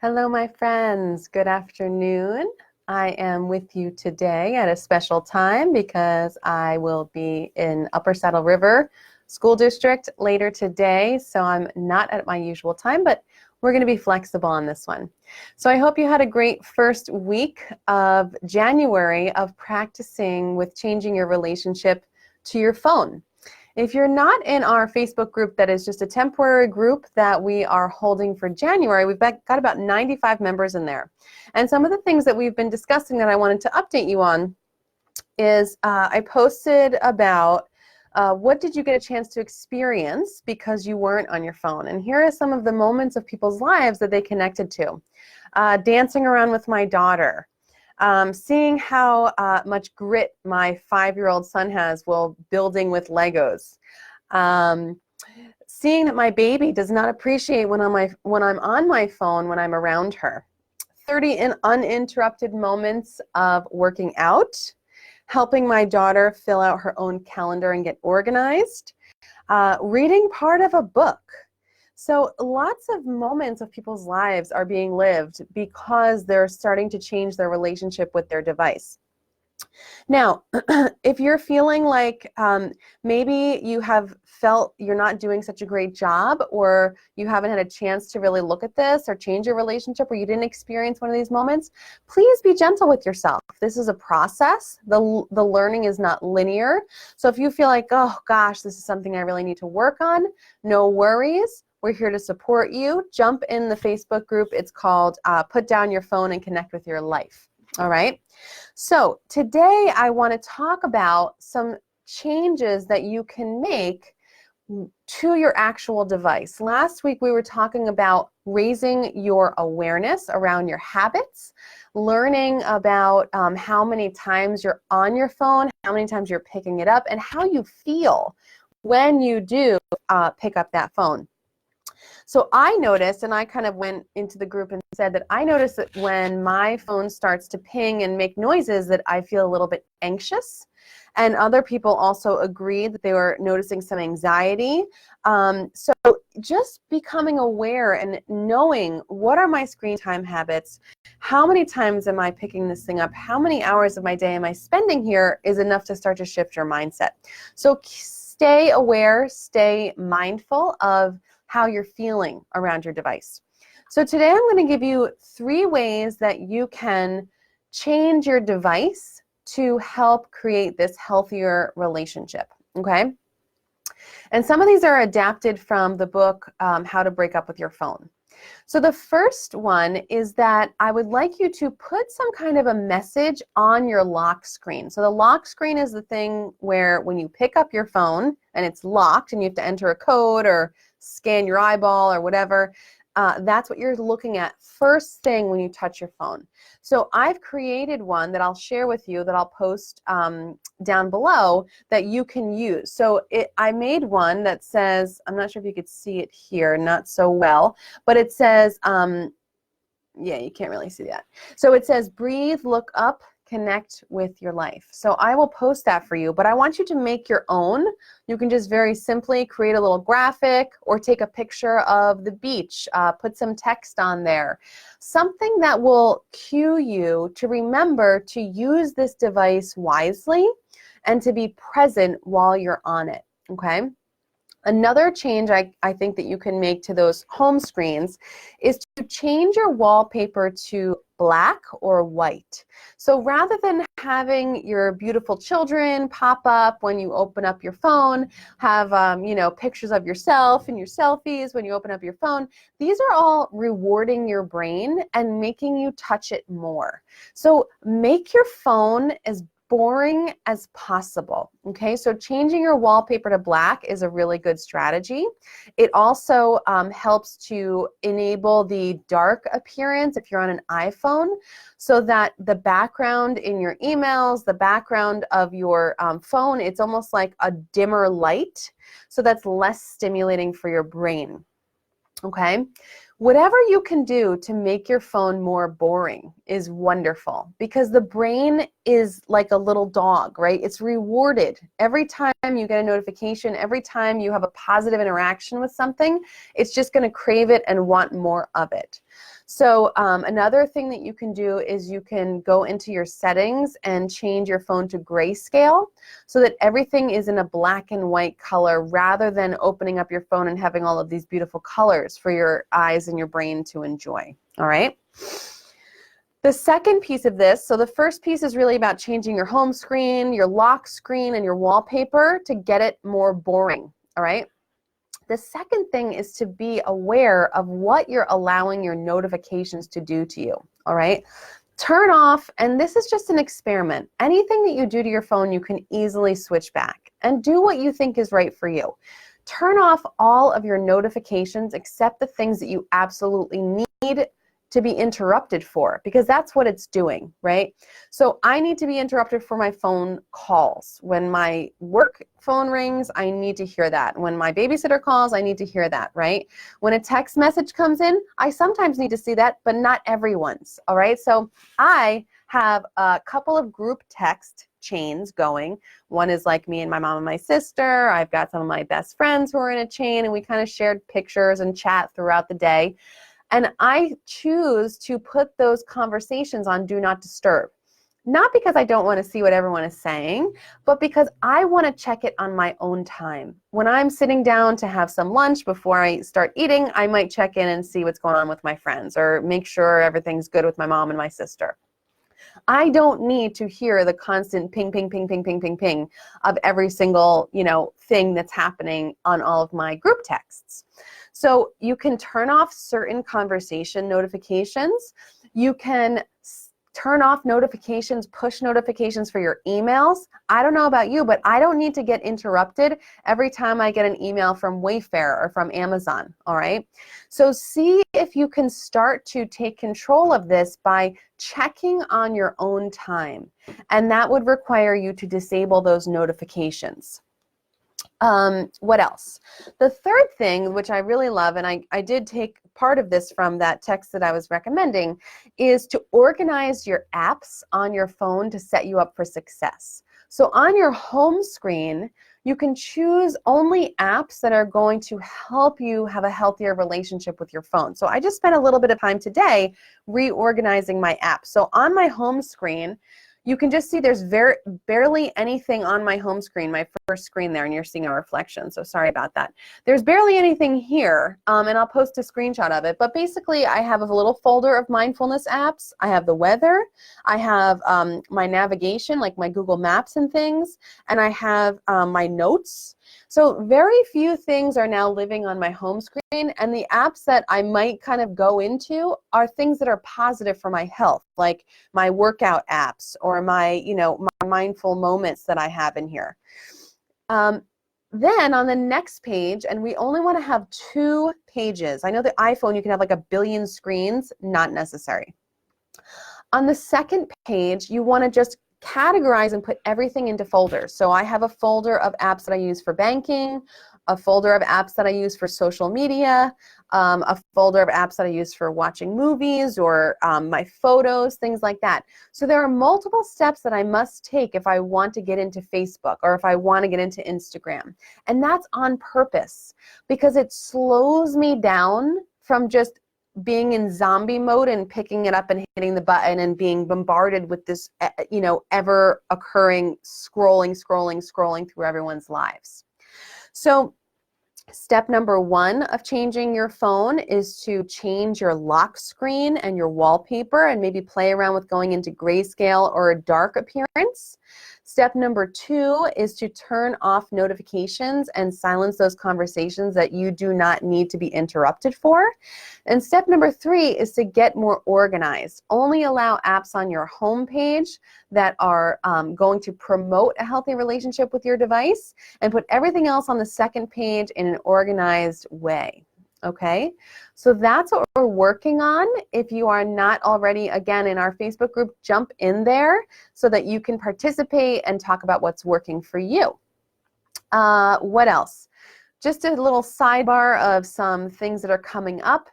Hello, my friends. Good afternoon. I am with you today at a special time because I will be in Upper Saddle River School District later today. So I'm not at my usual time, but we're going to be flexible on this one. So I hope you had a great first week of January of practicing with changing your relationship to your phone. If you're not in our Facebook group, that is just a temporary group that we are holding for January, we've got about 95 members in there. And some of the things that we've been discussing that I wanted to update you on is I posted about what did you get a chance to experience because you weren't on your phone. And here are some of the moments of people's lives that they connected to. Dancing around with my daughter. Seeing how much grit my 5-year-old son has while building with Legos. Seeing that my baby does not appreciate when I'm on my phone when I'm around her. 30 uninterrupted moments of working out. Helping my daughter fill out her own calendar and get organized. Reading part of a book. So lots of moments of people's lives are being lived because they're starting to change their relationship with their device. Now, if you're feeling like maybe you have felt you're not doing such a great job, or you haven't had a chance to really look at this or change your relationship, or you didn't experience one of these moments, please be gentle with yourself. This is a process. The learning is not linear. So if you feel like, oh gosh, this is something I really need to work on, no worries. We're here to support you. Jump in the Facebook group. It's called Put Down Your Phone and Connect with Your Life. All right. So today I want to talk about some changes that you can make to your actual device. Last week we were talking about raising your awareness around your habits, learning about how many times you're on your phone, how many times you're picking it up, and how you feel when you do pick up that phone. So I noticed, and I kind of went into the group and said that I noticed that when my phone starts to ping and make noises that I feel a little bit anxious. And other people also agreed that they were noticing some anxiety. So just becoming aware and knowing what are my screen time habits, how many times am I picking this thing up, how many hours of my day am I spending here is enough to start to shift your mindset. So stay aware, stay mindful of how you're feeling around your device. So today I'm going to give you 3 ways that you can change your device to help create this healthier relationship, okay? And some of these are adapted from the book, How to Break Up with Your Phone. So the first one is that I would like you to put some kind of a message on your lock screen. So the lock screen is the thing where when you pick up your phone and it's locked and you have to enter a code or scan your eyeball or whatever, that's what you're looking at first thing when you touch your phone. So I've created one that I'll share with you that I'll post down below that you can use. So I made one that says, I'm not sure if you could see it here, not so well, but it says, yeah, you can't really see that. So it says, breathe, look up, connect with your life. So I will post that for you, but I want you to make your own. You can just very simply create a little graphic or take a picture of the beach, put some text on there. Something that will cue you to remember to use this device wisely and to be present while you're on it, okay? Another change I think that you can make to those home screens is to change your wallpaper to black or white. So rather than having your beautiful children pop up when you open up your phone, have pictures of yourself and your selfies when you open up your phone, these are all rewarding your brain and making you touch it more. So make your phone as boring as possible, okay? So changing your wallpaper to black is a really good strategy. It also helps to enable the dark appearance if you're on an iPhone, so that the background in your emails, the background of your phone, it's almost like a dimmer light, so that's less stimulating for your brain, okay? Whatever you can do to make your phone more boring is wonderful, because the brain is like a little dog, right? It's rewarded every time you get a notification, every time you have a positive interaction with something, it's just going to crave it and want more of it. So another thing that you can do is you can go into your settings and change your phone to grayscale so that everything is in a black and white color, rather than opening up your phone and having all of these beautiful colors for your eyes and your brain to enjoy. All right? The second piece of this, so the first piece is really about changing your home screen, your lock screen, and your wallpaper to get it more boring. All right? The second thing is to be aware of what you're allowing your notifications to do to you, all right? Turn off, and this is just an experiment. Anything that you do to your phone, you can easily switch back and do what you think is right for you. Turn off all of your notifications except the things that you absolutely need to be interrupted for, because that's what it's doing, right? So I need to be interrupted for my phone calls. When my work phone rings, I need to hear that. When my babysitter calls, I need to hear that, right? When a text message comes in, I sometimes need to see that, but not everyone's, all right? So I have a couple of group text chains going. One is like me and my mom and my sister. I've got some of my best friends who are in a chain, and we kind of shared pictures and chat throughout the day. And I choose to put those conversations on Do Not Disturb. Not because I don't want to see what everyone is saying, but because I want to check it on my own time. When I'm sitting down to have some lunch before I start eating, I might check in and see what's going on with my friends, or make sure everything's good with my mom and my sister. I don't need to hear the constant ping, ping, ping, ping, ping, ping, ping of every single, thing that's happening on all of my group texts. So you can turn off certain conversation notifications. You can turn off notifications, push notifications for your emails. I don't know about you, but I don't need to get interrupted every time I get an email from Wayfair or from Amazon, all right? So see if you can start to take control of this by checking on your own time. And that would require you to disable those notifications. What else? The third thing, which I really love, and I did take part of this from that text that I was recommending, is to organize your apps on your phone to set you up for success. So on your home screen, you can choose only apps that are going to help you have a healthier relationship with your phone. So I just spent a little bit of time today reorganizing my apps. So on my home screen, you can just see there's barely anything on my home screen, my first screen there, and you're seeing a reflection, so sorry about that. There's barely anything here, and I'll post a screenshot of it, but basically I have a little folder of mindfulness apps. I have the weather, I have my navigation, like my Google Maps and things, and I have my notes. So very few things are now living on my home screen, and the apps that I might kind of go into are things that are positive for my health, like my workout apps or my, my mindful moments that I have in here. Then on the next page, and we only want to have 2 pages. I know the iPhone, you can have like 1 billion screens, not necessary. On the second page, you want to just categorize and put everything into folders. So I have a folder of apps that I use for banking, a folder of apps that I use for social media, a folder of apps that I use for watching movies or my photos, things like that. So there are multiple steps that I must take if I want to get into Facebook or if I want to get into Instagram. And that's on purpose, because it slows me down from just being in zombie mode and picking it up and hitting the button and being bombarded with this, ever occurring scrolling through everyone's lives. So step number 1 of changing your phone is to change your lock screen and your wallpaper and maybe play around with going into grayscale or a dark appearance. Step number 2 is to turn off notifications and silence those conversations that you do not need to be interrupted for. And step number 3 is to get more organized. Only allow apps on your home page that are going to promote a healthy relationship with your device, and put everything else on the second page in an organized way. Okay, so that's what we're working on. If you are not already, again, in our Facebook group, jump in there so that you can participate and talk about what's working for you. What else? Just a little sidebar of some things that are coming up.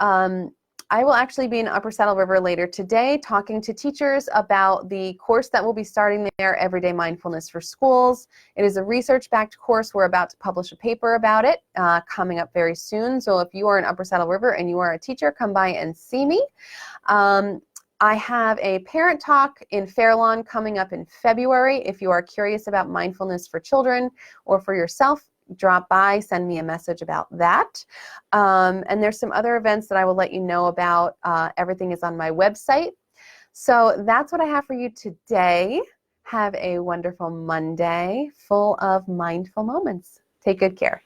I will actually be in Upper Saddle River later today talking to teachers about the course that will be starting there, Everyday Mindfulness for Schools. It is a research-backed course. We're about to publish a paper about it coming up very soon. So if you are in Upper Saddle River and you are a teacher, come by and see me. I have a parent talk in Fairlawn coming up in February. If you are curious about mindfulness for children or for yourself, drop by, send me a message about that. And there's some other events that I will let you know about. Everything is on my website. So that's what I have for you today. Have a wonderful Monday full of mindful moments. Take good care.